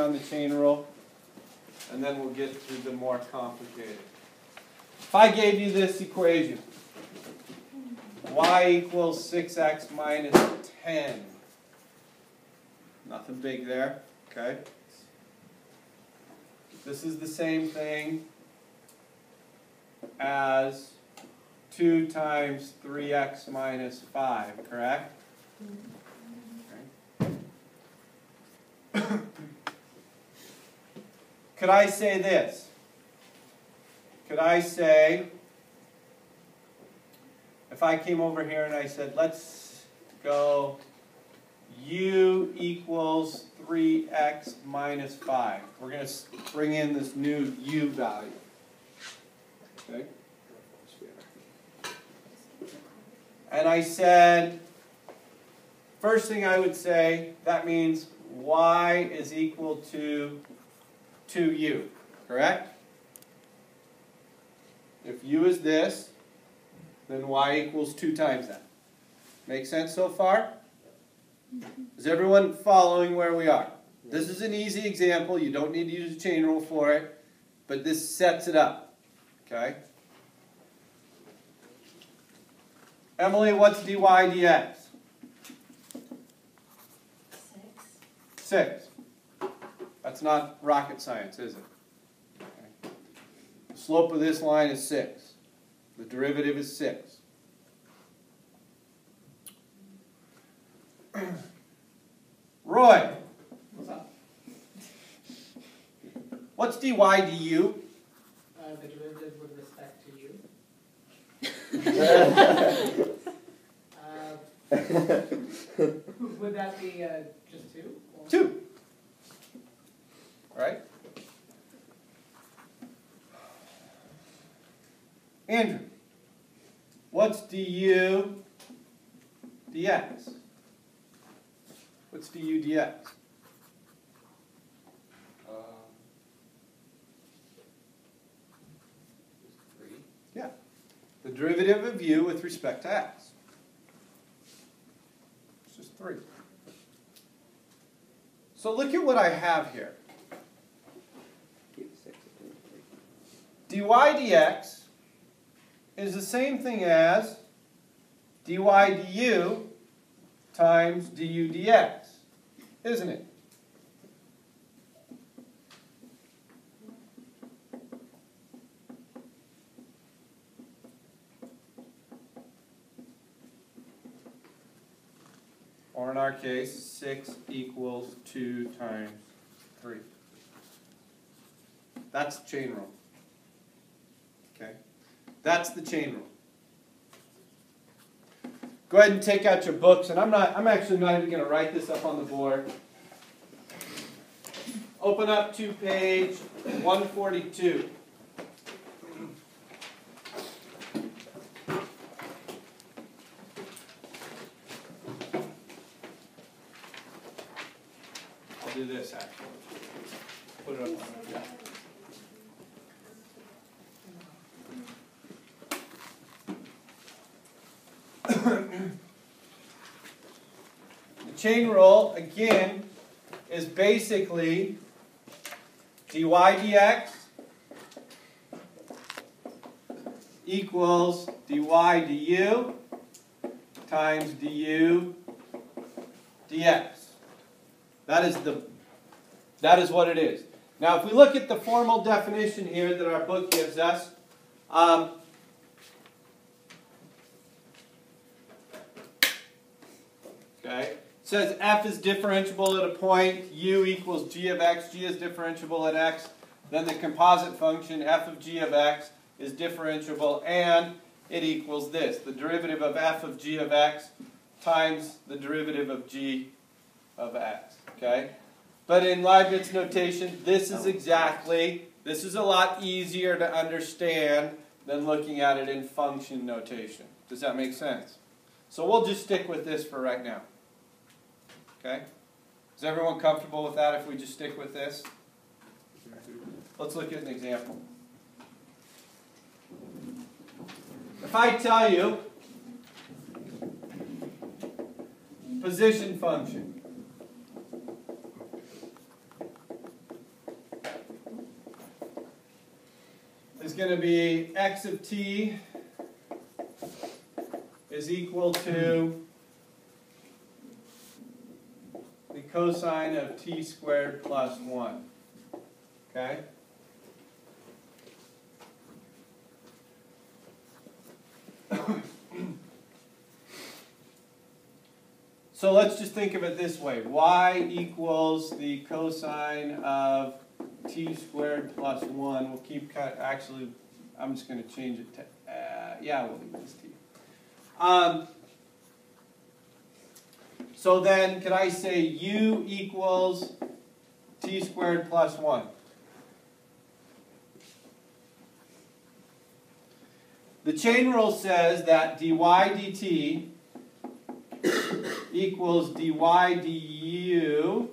on the chain rule, and then we'll get to the more complicated. If I gave you this equation, y equals 6x minus 10. Nothing big there, okay? This is the same thing as 2 times 3x minus 5, correct? Okay. Could I say this? Could I say, if I came over here and I said, let's go u equals 3x minus 5. We're going to bring in this new u value. Okay? And I said, first thing I would say, that means y is equal to 2u, correct? If u is this, then y equals 2 times that. Make sense so far? Is everyone following where we are? This is an easy example. You don't need to use a chain rule for it, but this sets it up. Okay? Emily, what's dy dx? 6. That's not rocket science, is it? Okay. The slope of this line is 6. The derivative is 6. Roy. What's up? What's dy du? The derivative with respect to you. Would that be just 2? 2. Right? Andrew, what's du dx? What's du dx? Yeah. The derivative of u with respect to x. It's just 3. So look at what I have here. Dy dx is the same thing as dy du times du dx, isn't it? Or in our case, 6 equals 2 times 3. That's the chain rule. Okay? That's the chain rule. Go ahead and take out your books, and I'm actually not even going to write this up on the board. Open up to page 142. I'll do this actually. Put it up on the desk. The chain rule, again, is basically dy dx equals dy du times du dx. That is what it is. Now, if we look at the formal definition here that our book gives us, okay, it says f is differentiable at a point, u equals g of x, g is differentiable at x, then the composite function f of g of x is differentiable, and it equals this, the derivative of f of g of x times the derivative of g of x, okay? But in Leibniz notation, this is a lot easier to understand than looking at it in function notation. Does that make sense? So we'll just stick with this for right now. Okay? Is everyone comfortable with that if we just stick with this? Let's look at an example. If I tell you position function is going to be x of t is equal to the cosine of t squared plus 1. Okay? So let's just think of it this way. Y equals the cosine of t squared plus 1. We'll keep, actually, I'm just going to change it to, yeah, we'll leave this t. So then, can I say u equals t squared plus 1? The chain rule says that dy dt equals dy du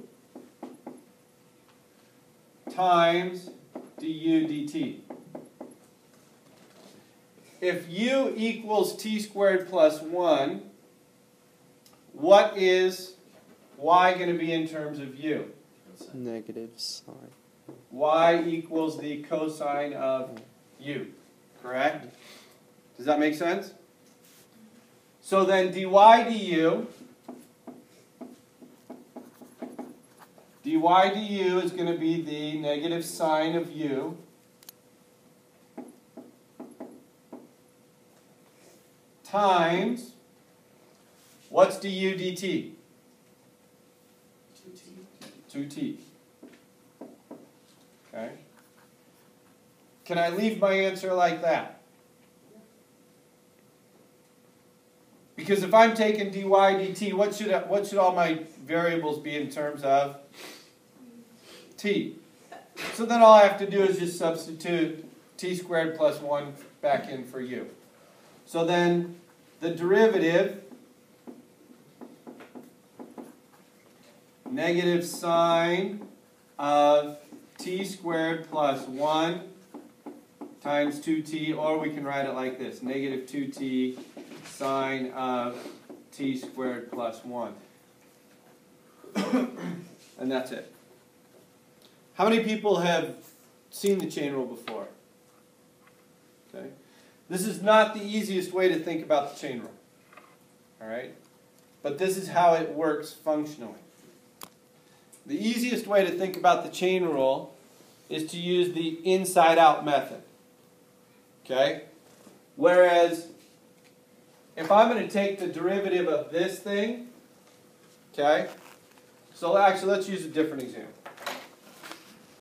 times du dt. If u equals t squared plus 1, what is y going to be in terms of u? Negative sine. Y equals the cosine of u, correct? Does that make sense? So then dy du is going to be the negative sine of u times, what's du dt? 2t. Okay. Can I leave my answer like that? Because if I'm taking dy dt, what should all my variables be in terms of t? So then all I have to do is just substitute t squared plus 1 back in for u. So then the derivative, negative sine of t squared plus 1 times 2t, or we can write it like this, negative 2t sine of t squared plus 1. And that's it. How many people have seen the chain rule before? Okay. This is not the easiest way to think about the chain rule. All right? But this is how it works functionally. The easiest way to think about the chain rule is to use the inside-out method. Okay? Whereas, if I'm going to take the derivative of this thing, okay? So actually, let's use a different example.